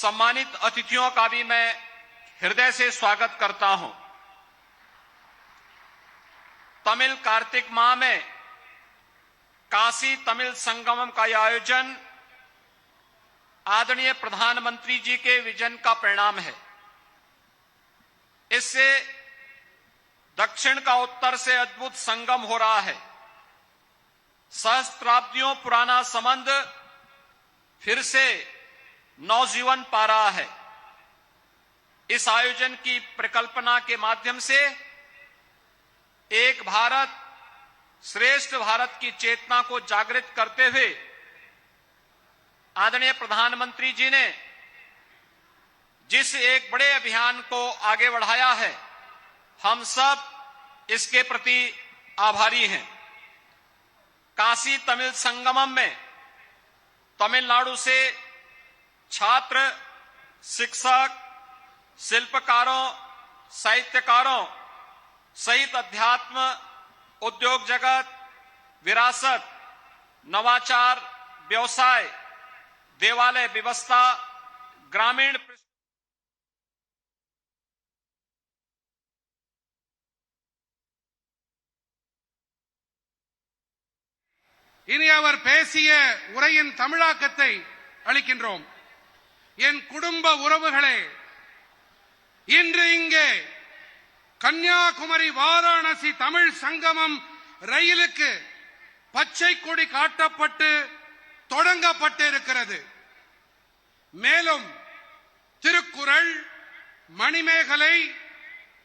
सम्मानित अतिथियों का भी मैं हृदय से स्वागत करता हूं। तमिल कार्तिक माह में काशी तमिल संगमम का यह आयोजन आदरणीय प्रधानमंत्री जी के विजन का परिणाम है। इससे दक्षिण का उत्तर से अद्भुत संगम हो रहा है। सहस्त्राब्दियों पुराना संबंध फिर से नवजीवन पा रहा है। इस आयोजन की परिकल्पना के माध्यम से एक भारत श्रेष्ठ भारत की चेतना को जागृत करते हुए आदरणीय प्रधानमंत्री जी ने जिस एक बड़े अभियान को आगे बढ़ाया है, हम सब इसके प्रति आभारी हैं। काशी तमिल संगमम में तमिलनाडु से छात्र, शिक्षक, शिल्पकारों, साहित्यकारों सहित अध्यात्म, उद्योग जगत, विरासत, नवाचार, व्यवसाय, देवालय व्यवस्था, ग्रामीण இனி அவர் பேசிய உரையின் தமிழாக்கத்தை அளிக்கின்றோம். என் குடும்ப உறவுகளே, இன்று இங்கே கன்னியாகுமரி வாராணசி தமிழ் சங்கமம் ரயிலுக்கு பச்சை கொடி காட்டப்பட்டு தொடங்கப்பட்டிருக்கிறது. மேலும் திருக்குறள், மணிமேகலை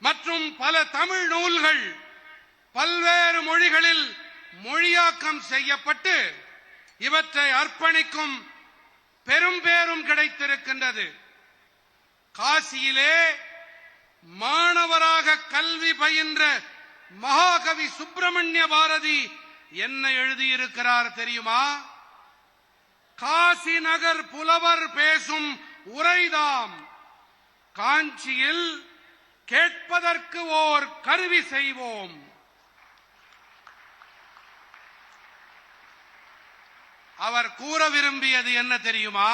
மற்றும் பல தமிழ் நூல்கள் பல்வேறு மொழிகளில் மொழியாக்கம் செய்யப்பட்டு இவற்றை அர்ப்பணிக்கும் பெரும்பேறும் கிடைத்திருக்கின்றது. காசியிலே மாணவராக கல்வி பயின்ற மகாகவி சுப்பிரமணிய பாரதி என்ன எழுதியிருக்கிறார் தெரியுமா? காசி நகர் புலவர் பேசும் உரைதாம், காஞ்சியில் கேட்பதற்கு ஓர் கருவி செய்வோம். அவர் கூற விரும்பியது என்ன தெரியுமா?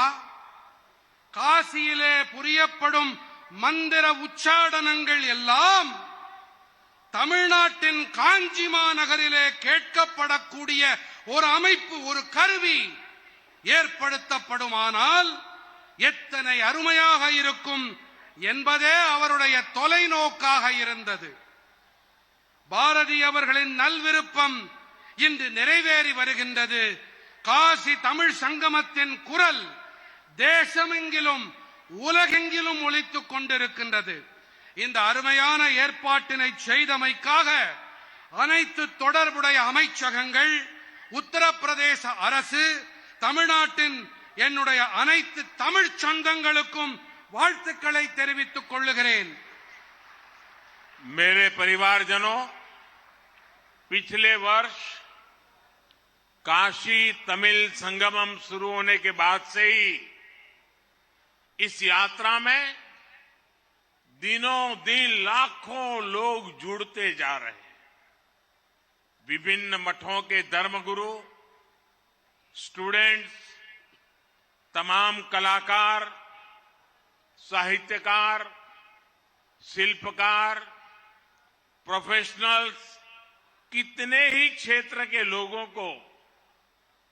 காசியிலே புரியப்படும் மந்திர உச்சாடனங்கள் எல்லாம் தமிழ்நாட்டின் காஞ்சி மாநகரிலே கேட்கப்படக்கூடிய ஒரு அமைப்பு, ஒரு கருவி ஏற்படுத்தப்படுமானால் எத்தனை அருமையாக இருக்கும் என்பதே அவருடைய தொலைநோக்காக இருந்தது. பாரதி அவர்களின் நல்விருப்பம் இன்று நிறைவேறி வருகின்றது. காசி தமிழ் சங்கமத்தின் குரல் தேசமெங்கிலும் உலகெங்கிலும் ஒலித்துக் கொண்டிருக்கின்றது. இந்த அருமையான ஏற்பாட்டினை செய்தமைக்காக அனைத்து தொடர்புடைய அமைச்சகங்கள், உத்தரப்பிரதேச அரசு, தமிழ்நாட்டின் என்னுடைய அனைத்து தமிழ் சொந்தங்களுக்கும் வாழ்த்துக்களை தெரிவித்துக் கொள்ளுகிறேன். मेरे परिवारजनों, पिछले वर्ष काशी तमिल संगमम शुरू होने के बाद से ही इस यात्रा में दिनों दिन लाखों लोग जुड़ते जा रहे हैं। विभिन्न मठों के धर्मगुरु, स्टूडेंट्स, तमाम कलाकार, साहित्यकार, शिल्पकार, प्रोफेशनल्स, कितने ही क्षेत्र के लोगों को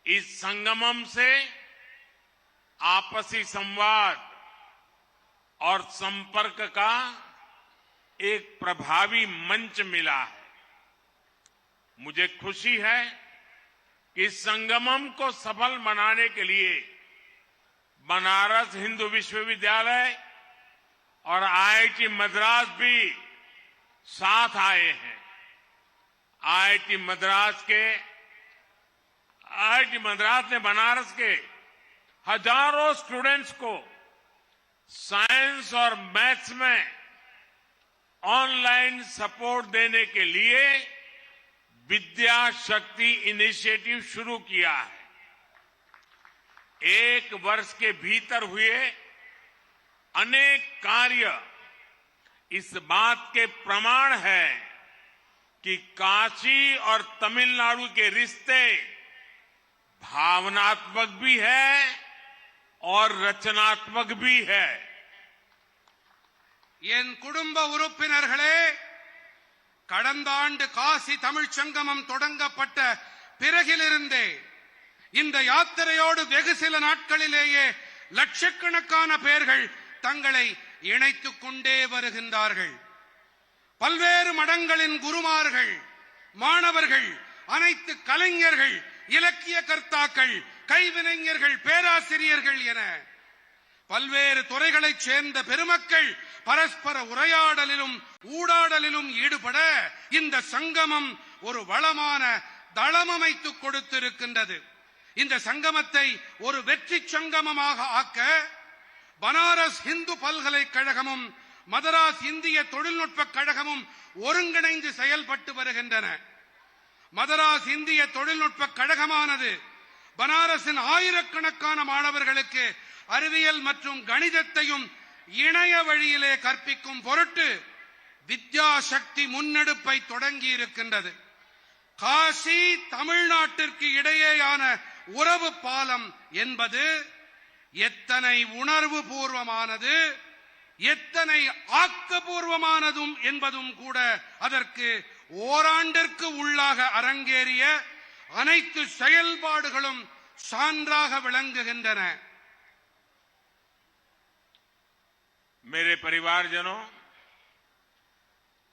इस संगमम से आपसी संवाद और संपर्क का एक प्रभावी मंच मिला है। मुझे खुशी है कि इस संगमम को सफल बनाने के लिए बनारस हिंदू विश्वविद्यालय और आईआईटी मद्रास भी साथ आए हैं। आईआईटी मद्रास ने बनारस के हजारों स्टूडेंट्स को साइंस और मैथ्स में ऑनलाइन सपोर्ट देने के लिए विद्या शक्ति इनिशिएटिव शुरू किया है। एक वर्ष के भीतर हुए अनेक कार्य इस बात के प्रमाण है कि काशी और तमिलनाडु के रिश्ते भावनात्मक भी है और रचनात्मक भी है। என் குடும்ப உறுப்பினர்களே, கடந்த ஆண்டு காசி தமிழ்ச் சங்கமம் தொடங்கப்பட்ட பிறகிலிருந்தே இந்த யாத்திரையோடு வெகு சில நாட்களிலேயே லட்சக்கணக்கான பேர்கள் தங்களை இணைத்துக் கொண்டே வருகின்றார்கள். பல்வேறு மடங்களின் குருமார்கள், மாணவர்கள், அனைத்து கலைஞர்கள், இலக்கிய கர்த்தாக்கள், கைவினைஞர்கள், பேராசிரியர்கள் என பல்வேறு துறைகளைச் சேர்ந்த பெருமக்கள் பரஸ்பர உரையாடலிலும் ஊடாடலிலும் ஈடுபட இந்த சங்கமம் ஒரு வளமான தளமமைத்துக் கொடுத்திருக்கின்றது. இந்த சங்கமத்தை ஒரு வெற்றி சங்கமமாக ஆக்க பனாரஸ் இந்து பல்கலைக்கழகமும் மதராஸ் இந்திய தொழில்நுட்ப கழகமும் ஒருங்கிணைந்து செயல்பட்டு வருகின்றன. மதராஸ் இந்திய தொழில்நுட்ப கழகமானது பனாரஸின் ஆயிரக்கணக்கான மாணவர்களுக்கு அறிவியல் மற்றும் கணிதத்தையும் இணைய வழியிலே கற்பிக்கும் பொருட்டு வித்யா சக்தி முன்னெடுப்பை தொடங்கி இருக்கின்றது. காசி தமிழ்நாட்டிற்கு இடையேயான உறவு பாலம் என்பது எத்தனை உணர்வு பூர்வமானது, எத்தனை ஆக்கப்பூர்வமானதும் என்பதும் கூட அதற்கு ஓராண்டிற்கு உள்ளாக அரங்கேறிய அனைத்து செயல்பாடுகளும் சான்றாக விளங்குகின்றன. मेरे परिवारजनों,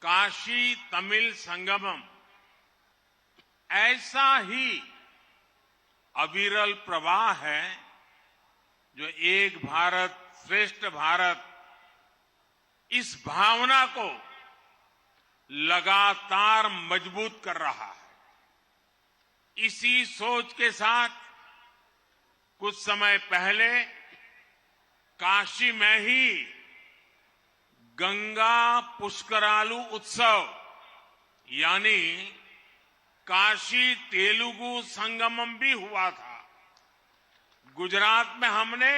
काशी तमिल संगमम ऐसा ही अविरल प्रवाह है जो एक भारत श्रेष्ठ भारत इस भावना को लगातार मजबूत कर रहा है। इसी सोच के साथ कुछ समय पहले काशी में ही गंगा पुष्करालु उत्सव यानी काशी तेलुगु संगमम भी हुआ था। गुजरात में हमने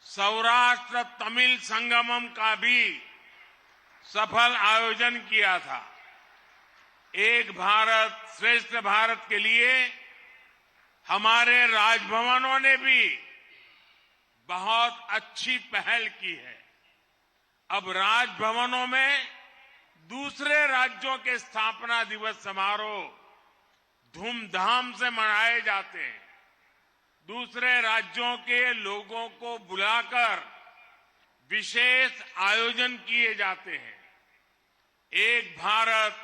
सौराष्ट्र तमिल संगमम का भी सफल आयोजन किया था। एक भारत श्रेष्ठ भारत के लिए हमारे राजभवनों ने भी बहुत अच्छी पहल की है। अब राजभवनों में दूसरे राज्यों के स्थापना दिवस समारोह धूमधाम से मनाए जाते हैं। दूसरे राज्यों के लोगों को बुलाकर विशेष आयोजन किए जाते हैं। एक भारत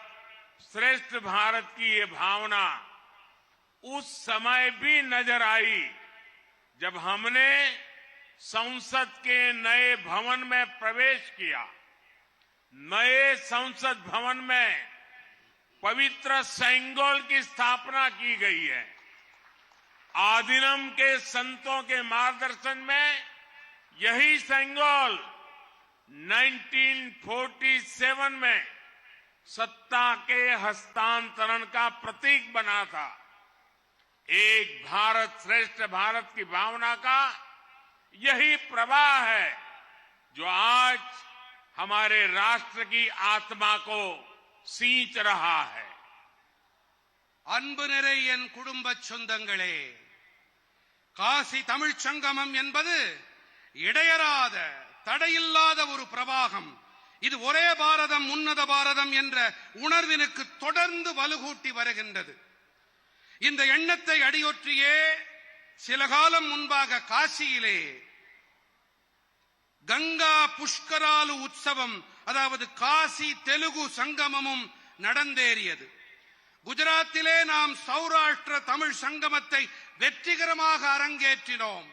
श्रेष्ठ भारत की ये भावना उस समय भी नजर आई जब हमने संसद के नए भवन में प्रवेश किया। नए संसद भवन में पवित्र सेंगोल की स्थापना की गई है। आदिनम के संतों के मार्गदर्शन में यही सेंगोल 1947 में सत्ता के हस्तांतरण का प्रतीक बना था। एक भारत श्रेष्ठ भारत की भावना का यही प्रवाह है जो आज हमारे राष्ट्र की आत्मा को सींच रहा है। அன்பு நிறை என் குடும்ப சொந்தங்களே, காசி தமிழ்ச் சங்கமம் என்பது இடையறாத தடையில்லாத ஒரு பிரவாகம். இது ஒரே பாரதம் உன்னத பாரதம் என்ற உணர்வினுக்கு தொடர்ந்து வலுகூட்டி வருகின்றது. இந்த எண்ணத்தை அடியொற்றியே சில காலம் முன்பாக காசியிலே கங்கா புஷ்கராலு உற்சவம், அதாவது காசி தெலுங்கு சங்கமமும் நடந்தேறியது. குஜராத்திலே நாம் சௌராஷ்டிர தமிழ் சங்கமத்தை வெற்றிகரமாக அரங்கேற்றினோம்.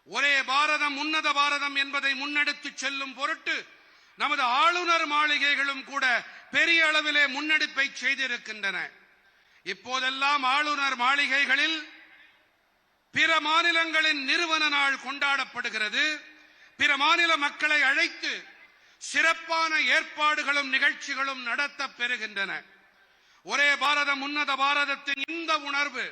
ஒரே பாரதம் உன்னத பாரதம் என்பதை முன்னெடுத்துச் செல்லும் பொருட்டு நமது ஆளுநர் மாளிகைகளும் கூட பெரிய அளவிலே முன்னெடுப்பை செய்திருக்கின்றன. இப்போதெல்லாம் ஆளுநர் மாளிகைகளில் பிற மாநிலங்களின் நிறுவன நாள் கொண்டாடப்படுகிறது. பிற மாநில மக்களை அழைத்து சிறப்பான ஏற்பாடுகளும் நிகழ்ச்சிகளும் நடத்த பெறுகின்றன. ஒரே பாரதம் உன்னத பாரதத்தின் இந்த உணர்வு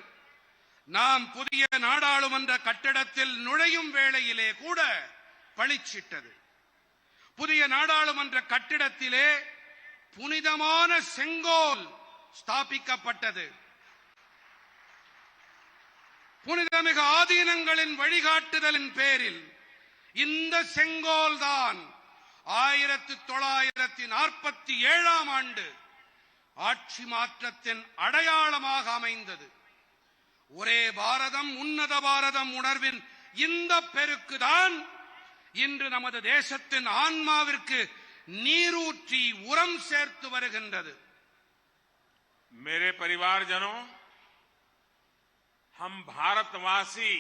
நாம் புதிய நாடாளுமன்ற கட்டிடத்தில் நுழையும் வேளையிலே கூட பளிச்சிட்டது. புதிய நாடாளுமன்ற கட்டிடத்திலே புனிதமான செங்கோல் ஸ்தாபிக்கப்பட்டது. புனிதமிகு ஆதீனங்களின் வழிகாட்டுதலின் பேரில் இந்த செங்கோல் தான் 1947ஆம் ஆண்டு ஆட்சி மாற்றத்தின் அடையாளமாக அமைந்தது. ஒரே பாரதம் உன்னத பாரதம் உணர்வின் இந்த பெருக்குதான் இன்று நமது தேசத்தின் ஆன்மாவிற்கு நீரூற்றி உரம் சேர்த்து வருகின்றது. मेरे परिवारजनों, हम भारतवासी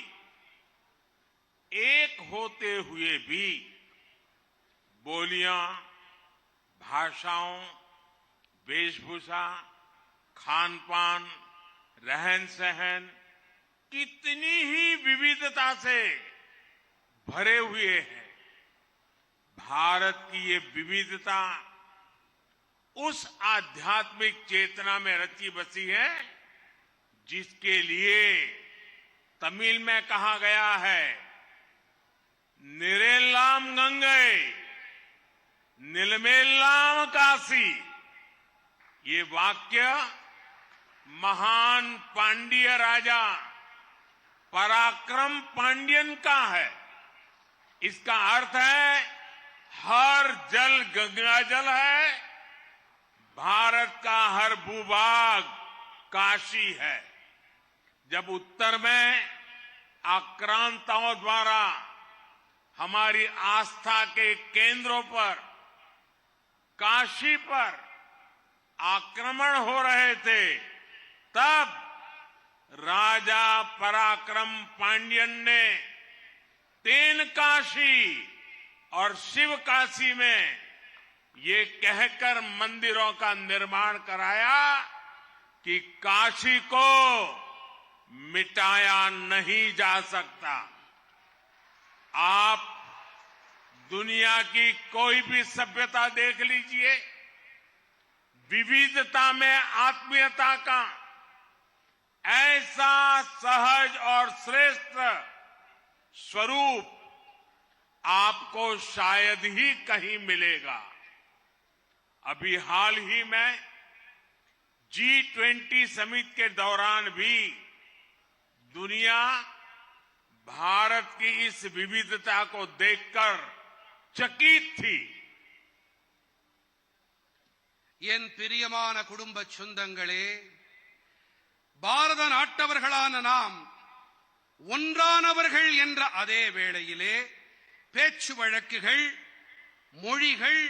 एक होते हुए भी बोलियां, भाषाओं, वेशभूषा, खान पान, रहन सहन कितनी ही विविधता से भरे हुए हैं। भारत की ये विविधता उस आध्यात्मिक चेतना में रची बसी है जिसके लिए तमिल में कहा गया है, निरेलाम गंगे निलमेलाम काशी। ये वाक्य महान पांड्य राजा पराक्रम पांड्यन का है। इसका अर्थ है हर जल गंगा जल है, भारत का हर भूभाग काशी है। जब उत्तर में आक्रांताओं द्वारा हमारी आस्था के केंद्रों पर, काशी पर आक्रमण हो रहे थे, तब राजा पराक्रम पांड्यन ने तेनकाशी और शिव काशी में ये कहकर मंदिरों का निर्माण कराया कि काशी को मिटाया नहीं जा सकता। आप दुनिया की कोई भी सभ्यता देख लीजिए, विविधता में आत्मीयता का ऐसा सहज और श्रेष्ठ स्वरूप आपको शायद ही कहीं मिलेगा। अभी हाल ही में G20 समिट के दौरान भी दुनिया भारत की इस विविधता को देखकर चकित थी। என் பிரியமான குடும்ப சொந்தங்களே, பாரத நாட்டவர்களான நாம் ஒன்றானவர்கள் என்ற அதே வேளையிலே பேச்சு வழக்குகள், மொழிகள்,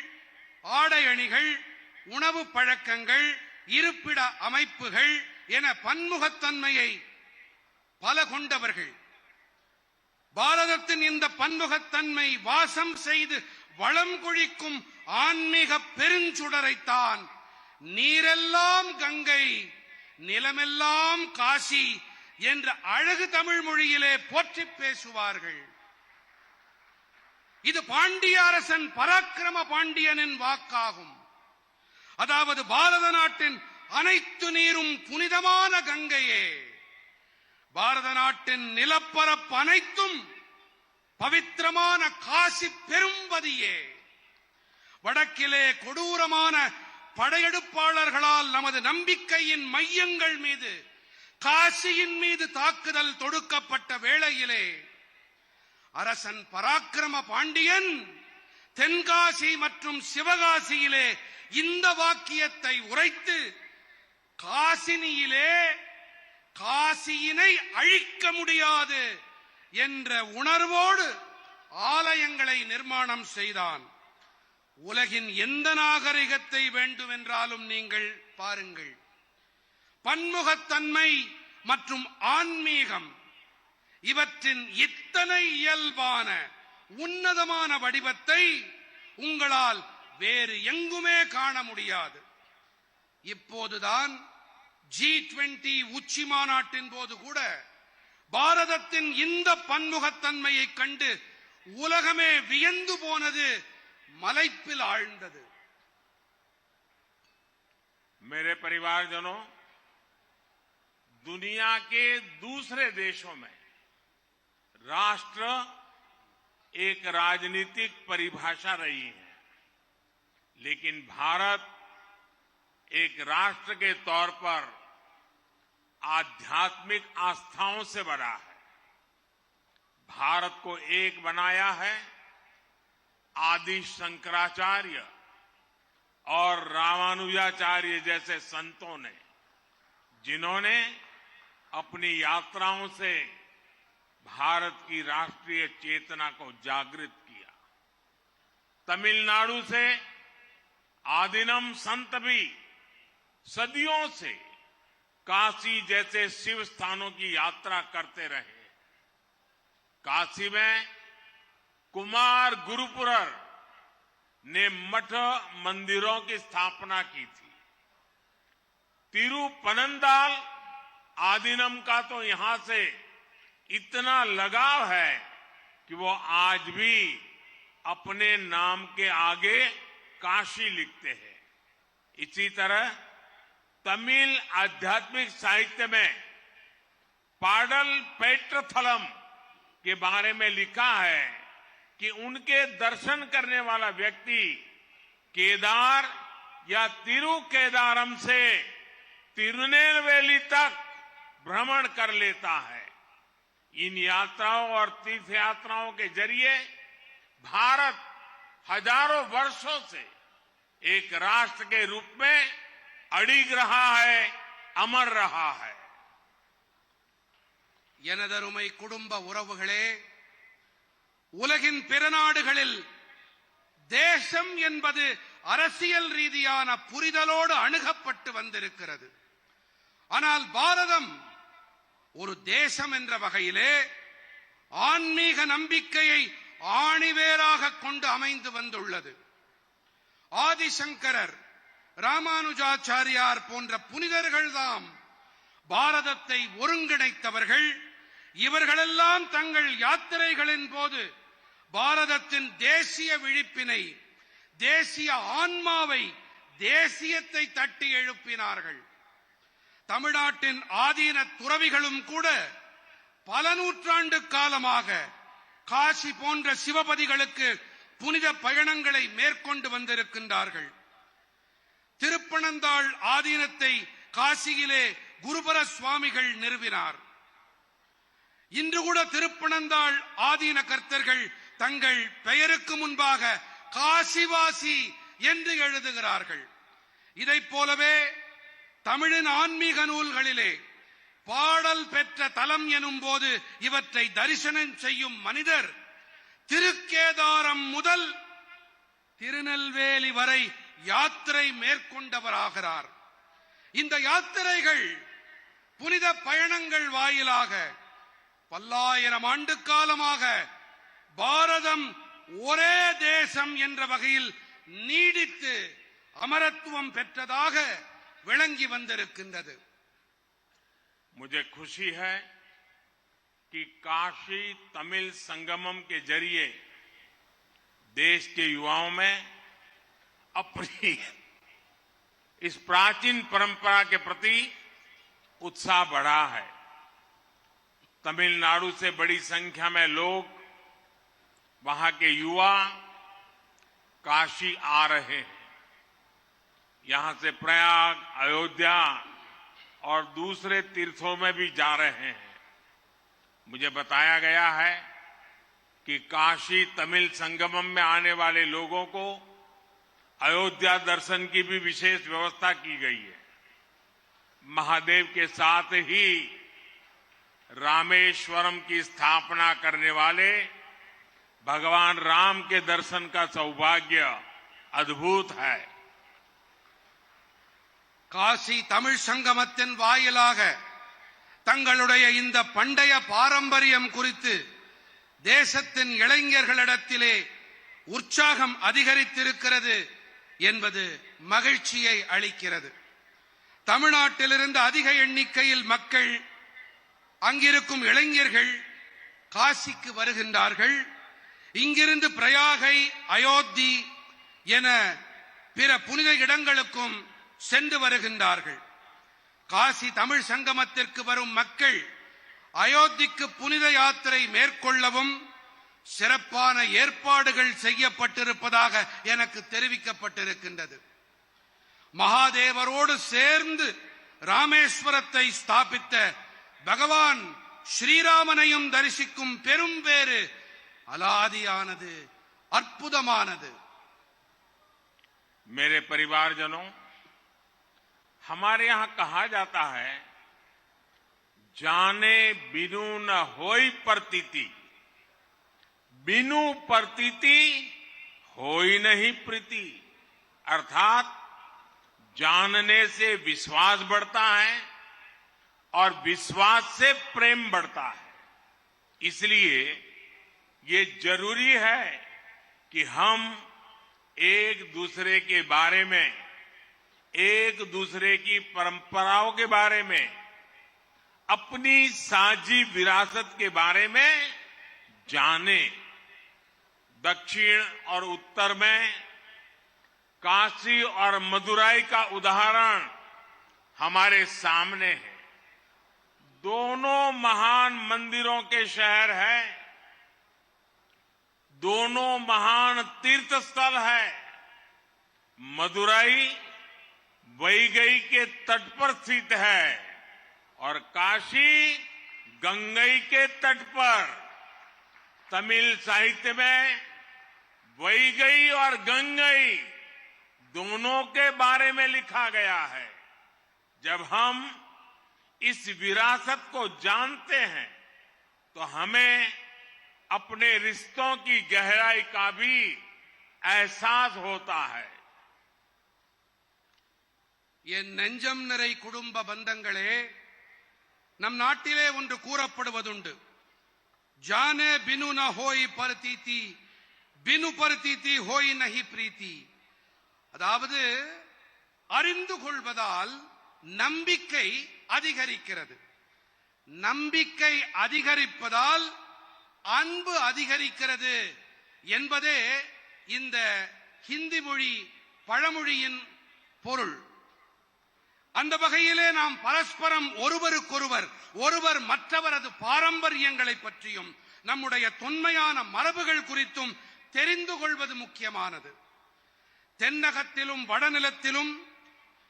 ஆடை அணிகள், உணவு பழக்கங்கள், இருப்பிட அமைப்புகள் என பன்முகத்தன்மையை பல கொண்டவர்கள். பாரதத்தின் இந்த பன்முகத்தன்மை வாசம் செய்து வளம் கொழிக்கும் ஆன்மீக பெருஞ்சுடரைத்தான் நீரெல்லாம் கங்கை, நிலமெல்லாம் காசி என்ற அழகு தமிழ் மொழியிலே போற்றி பேசுவார்கள். இது பாண்டிய அரசன் பராக்கிரம பாண்டியனின் வாக்காகும். அதாவது பாரத நாட்டின் அனைத்து நீரும் புனிதமான கங்கையே, பாரத நாட்டின் நிலப்பரப்பு அனைத்தும் பவித்திரமான காசி பெரும்பதியே. வடக்கிலே கொடூரமான படையெடுப்பாளர்களால் நமது நம்பிக்கையின் மையங்கள் மீது, காசியின் மீது தாக்குதல் தொடுக்கப்பட்ட வேளையிலே அரசன் பராக்கிரம பாண்டியன் தென்காசி மற்றும் சிவகாசியிலே இந்த வாக்கியத்தை உரைத்து காசினியிலே காசியினை அழிக்க முடியாது என்ற உணர்வோடு ஆலயங்களை நிர்மாணம் செய்தான். உலகின் எந்த நாகரிகத்தை வேண்டுமென்றாலும் நீங்கள் பாருங்கள், பன்முகத்தன்மை மற்றும் ஆன்மீகம் இவற்றின் இத்தனை இயல்பான உன்னதமான வடிவத்தை உங்களால் வேறு எங்குமே காண முடியாது. இப்போதுதான் G20 உச்சி மாநாட்டின் போது கூட பாரதத்தின் இந்த பன்முகத்தன்மையை கண்டு உலகமே வியந்து போனது, மலைப்பில் ஆழ்ந்தது. मेरे परिवारजनों, दुनिया के दूसरे देशों में राष्ट्र एक राजनीतिक परिभाषा रही है, लेकिन भारत एक राष्ट्र के तौर पर आध्यात्मिक आस्थाओं से बड़ा है। भारत को एक बनाया है आदि शंकराचार्य और रामानुजाचार्य जैसे संतों ने, जिन्होंने अपनी यात्राओं से भारत की राष्ट्रीय चेतना को जागृत किया। तमिलनाडु से आदिनम संत भी सदियों से काशी जैसे शिव स्थानों की यात्रा करते रहे। काशी में कुमार गुरुपुरर ने मठ मंदिरों की स्थापना की थी। तिरुपनंदाल आदिनम का तो यहां से इतना लगाव है कि वो आज भी अपने नाम के आगे काशी लिखते हैं। इसी तरह तमिल आध्यात्मिक साहित्य में पाडल पेट्रथलम के बारे में लिखा है कि उनके दर्शन करने वाला व्यक्ति केदार या तिरुकेदारम से तिरुनेलवेली तक भ्रमण कर लेता है। इन यात्राओं और तीर्थ यात्राओं के जरिए भारत हजारों वर्षों से एक राष्ट्र के रूप में अडिग रहा है, अमर रहा है। எனதருமை குடும்ப உறவுகளே, உலகின் பிற நாடுகளில் தேசம் என்பது அரசியல் ரீதியான புரிதலோடு அணுகப்பட்டு வந்திருக்கிறது. ஆனால் பாரதம் ஒரு தேசம் என்ற வகையிலே ஆன்மீக நம்பிக்கையை ஆணிவேராக கொண்டு அமைந்து வந்துள்ளது. ஆதிசங்கரர், ராமானுஜாச்சாரியார் போன்ற புனிதர்கள்தாம் பாரதத்தை ஒருங்கிணைத்தவர்கள். இவர்களெல்லாம் தங்கள் யாத்திரைகளின் போது பாரதத்தின் தேசிய விழிப்பினை, தேசிய ஆன்மாவை, தேசியத்தை தட்டி எழுப்பினார்கள். தமிழ்நாட்டின் ஆதீன துறவிகளும் கூட பல நூற்றாண்டு காலமாக காசி போன்ற சிவபதிகளுக்கு புனித பயணங்களை மேற்கொண்டு வந்திருக்கின்றார்கள். திருப்பனந்தாள் ஆதீனத்தை காசியிலே குருபர சுவாமிகள் நிறுவினார். இன்று கூட திருப்பனந்தாள் ஆதீன கர்த்தர்கள் தங்கள் பெயருக்கு முன்பாக காசிவாசி என்று எழுதுகிறார்கள். இதைப் போலவே தமிழின் ஆன்மீக நூல்களிலே பாடல் பெற்ற தலம் எனும் போது இவற்றை தரிசனம் செய்யும் மனிதர் திருக்கேதாரம் முதல் திருநெல்வேலி வரை யாத்திரை மேற்கொண்டவராகிறார். இந்த யாத்திரைகள், புனித பயணங்கள் வாயிலாக பல்லாயிரம் ஆண்டு காலமாக பாரதம் ஒரே தேசம் என்ற வகையில் நீடித்து அமரத்துவம் பெற்றதாக விளங்கி வந்திருக்கின்றது. मुझे खुशी है कि काशी तमिल संगमम के जरिए देश के युवाओं में अपनी इस प्राचीन परंपरा के प्रति उत्साह बढ़ा है। तमिलनाडु से बड़ी संख्या में लोग, वहां के युवा काशी आ रहे हैं। यहां से प्रयाग, अयोध्या और दूसरे तीर्थों में भी जा रहे हैं। मुझे बताया गया है कि काशी तमिल संगमम में आने वाले लोगों को अयोध्या दर्शन की भी विशेष व्यवस्था की गई है। महादेव के साथ ही रामेश्वरम की स्थापना करने वाले भगवान राम के दर्शन का सौभाग्य अद्भुत है। காசி தமிழ் சங்கமத்தின் வாயிலாக தங்களுடைய இந்த பண்டைய பாரம்பரியம் குறித்து தேசத்தின் இளைஞர்களிடத்திலே உற்சாகம் அதிகரித்திருக்கிறது என்பது மகிழ்ச்சியை அளிக்கிறது. தமிழ்நாட்டிலிருந்து அதிக எண்ணிக்கையில் மக்கள், அங்கிருக்கும் இளைஞர்கள் காசிக்கு வருகின்றார்கள். இங்கிருந்து பிரயாகை, அயோத்தி என பிற புனித இடங்களுக்கும் சென்று வருகின்றார்கள். காசி தமிழ் சங்கமத்திற்கு வரும் மக்கள் அயோத்திக்கு புனித யாத்திரை மேற்கொள்ளவும் சிறப்பான ஏற்பாடுகள் செய்யப்பட்டிருப்பதாக எனக்கு தெரிவிக்கப்பட்டிருக்கின்றது. மகாதேவரோடு சேர்ந்து ராமேஸ்வரத்தை ஸ்தாபித்த பகவான் ஸ்ரீராமனையும் தரிசிக்கும் பெரும் பேறு அலாதியானது, அற்புதமானது. मेरे परिवारजनों, हमारे यहां कहा जाता है, जाने बिनु न होई प्रतीति, बिनु प्रतीति होई नहीं प्रीति। अर्थात जानने से विश्वास बढ़ता है और विश्वास से प्रेम बढ़ता है। इसलिए ये जरूरी है कि हम एक दूसरे के बारे में, एक दूसरे की परंपराओं के बारे में, अपनी साझी विरासत के बारे में जाने। दक्षिण और उत्तर में काशी और मदुराई का उदाहरण हमारे सामने है। दोनों महान मंदिरों के शहर हैं, दोनों महान तीर्थ स्थल है। मदुराई वैगई के तट पर स्थित है और काशी गंगई के तट पर। तमिल साहित्य में वैगई और गंगई दोनों के बारे में लिखा गया है। जब हम इस विरासत को जानते हैं तो हमें अपने रिश्तों की गहराई का भी एहसास होता है। என் நெஞ்சம் நிறை குடும்ப பந்தங்களே, நம் நாட்டிலே ஒன்று கூறப்படுவதுண்டு, ஜானே பினு ந ஹோய் பரதீதி, பினு பரதீதி ஹோய் நஹி பிரீத்தி. அதாவது அறிந்து கொள்வதால் நம்பிக்கை அதிகரிக்கிறது, நம்பிக்கை அதிகரிப்பதால் அன்பு அதிகரிக்கிறது என்பதே இந்த ஹிந்தி மொழி பழமொழியின் பொருள். அந்த வகையிலே நாம் பரஸ்பரம் ஒருவருக்கொருவர், ஒருவர் மற்றவரது பாரம்பரியங்களை பற்றியும் நம்முடைய தொன்மையான மரபுகள் குறித்தும் தெரிந்து கொள்வது முக்கியமானது. தென்னகத்திலும் வடநிலத்திலும்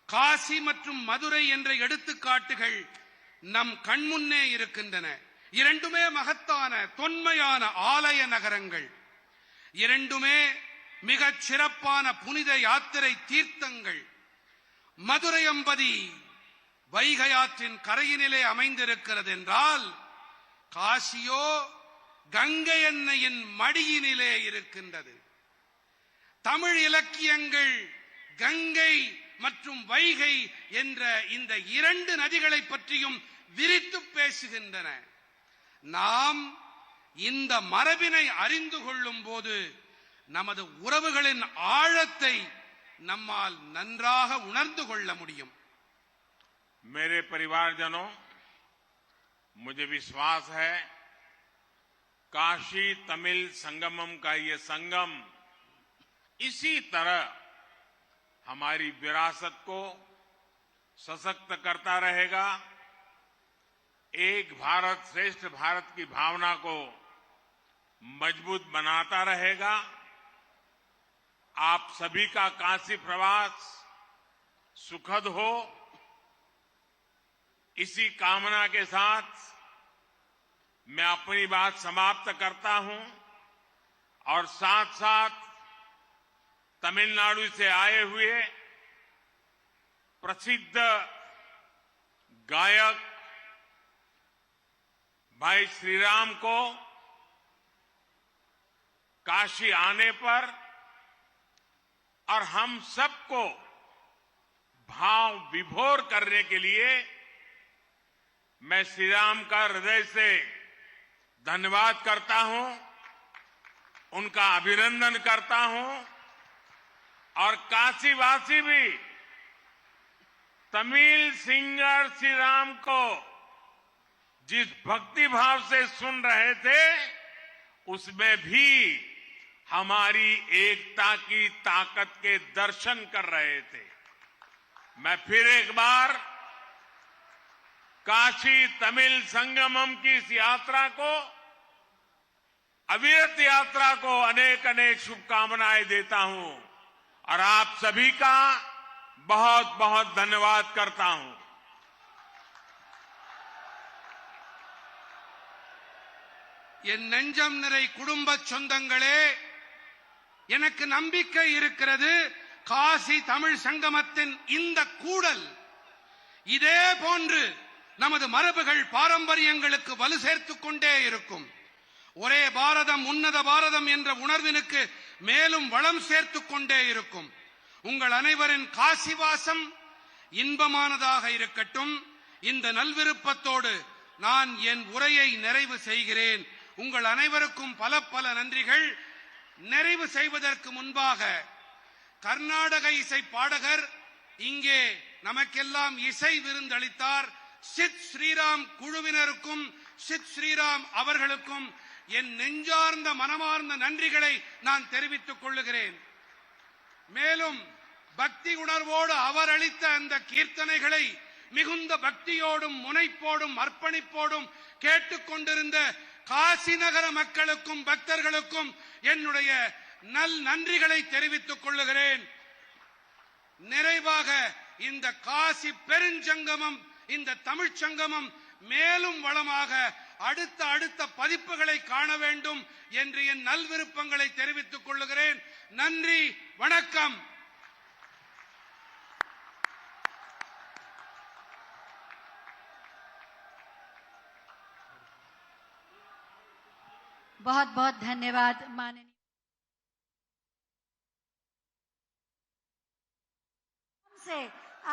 காசி மற்றும் மதுரை என்ற எடுத்துக்காட்டுகள் நம் கண்முன்னே இருக்கின்றன. இரண்டுமே மகத்தான தொன்மையான ஆலய நகரங்கள், இரண்டுமே மிகச் சிறப்பான புனித யாத்திரை தீர்த்தங்கள். மதுரை அம்பதி வைகையாற்றின் கரையினிலே அமைந்திருக்கிறது என்றால், காசியோ கங்கை அன்னையின் மடியினிலே இருக்கின்றது. தமிழ் இலக்கியங்கள் கங்கை மற்றும் வைகை என்ற இந்த இரண்டு நதிகளை பற்றியும் விரித்து பேசுகின்றன. நாம் இந்த மரபினை அறிந்து கொள்ளும் போது நமது உறவுகளின் ஆழத்தை நம்மால் நன்றாக உணர்ந்து கொள்ள முடியும். मेरे परिवारजनों, मुझे विश्वास है काशी तमिल संगमम का ये संगम इसी तरह हमारी विरासत को सशक्त करता रहेगा, एक भारत श्रेष्ठ भारत की भावना को मजबूत बनाता रहेगा। आप सभी का काशी प्रवास सुखद हो, इसी कामना के साथ मैं अपनी बात समाप्त करता हूं और साथ साथ तमिलनाडु से आए हुए प्रसिद्ध गायक भाई श्रीराम को काशी आने पर और हम सबको भाव विभोर करने के लिए मैं श्रीराम का हृदय से धन्यवाद करता हूं, उनका अभिनंदन करता हूं और काशीवासी भी तमिल सिंगर श्रीराम को जिस भक्ति भाव से सुन रहे थे उसमें भी हमारी एकता की ताकत के दर्शन कर रहे थे। मैं फिर एक बार काशी तमिल संगमम की इस यात्रा को, अविरत यात्रा को अनेक अनेक शुभकामनाएं देता हूं और आप सभी का बहुत बहुत धन्यवाद करता हूं। என் நெஞ்சம் நிறை குடும்ப சொந்தங்களே, எனக்கு நம்பிக்கை இருக்கிறது. காசி தமிழ் சங்கமத்தின் இந்த கூடல் இதே போன்று நமது மரபுகள் பாரம்பரியங்களுக்கு வலு சேர்த்துக் கொண்டே இருக்கும். ஒரே பாரதம் உன்னத பாரதம் என்ற உணர்வினுக்கு மேலும் வளம் சேர்த்துக் கொண்டே இருக்கும். உங்கள் அனைவரின் காசிவாசம் இன்பமானதாக இருக்கட்டும். இந்த நல்விருப்பத்தோடு நான் என் உரையை நிறைவு செய்கிறேன். உங்கள் அனைவருக்கும் பல பல நன்றிகள். நிறைவு செய்வதற்கு முன்பாக கர்நாடக இசை பாடகர் இங்கே நமக்கெல்லாம் இசை விருந்தளித்தார். சித் ஸ்ரீராம் குழுவினருக்கும் சித் ஸ்ரீராம் அவர்களுக்கும் என் நெஞ்சார்ந்த மனமார்ந்த நன்றிகளை நான் தெரிவித்துக் கொள்ளுகிறேன். மேலும் பக்தி உணர்வோடு அவர் அளித்த அந்த கீர்த்தனைகளை மிகுந்த பக்தியோடும் முனைப்போடும் அர்ப்பணிப்போடும் கேட்டுக்கொண்டிருந்த காசி நகர மக்களுக்கும் பக்தர்களுக்கும் என்னுடைய நன்றிகளை தெரிவித்துக் கொள்ளுகிறேன். நிறைவாக இந்த காசி பெருஞ்சங்கமம், இந்த தமிழ்ச் சங்கமம் மேலும் வளமாக அடுத்த பதிப்புகளை காண வேண்டும் என்று என் நல்விருப்பங்களை தெரிவித்துக் கொள்ளுகிறேன். நன்றி, வணக்கம். बहुत बहुत धन्यवाद माननीय से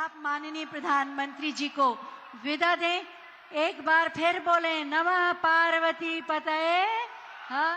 आप माननीय प्रधानमंत्री जी को विदा दें। एक बार फिर बोलें नमः पार्वती पतये। हाँ।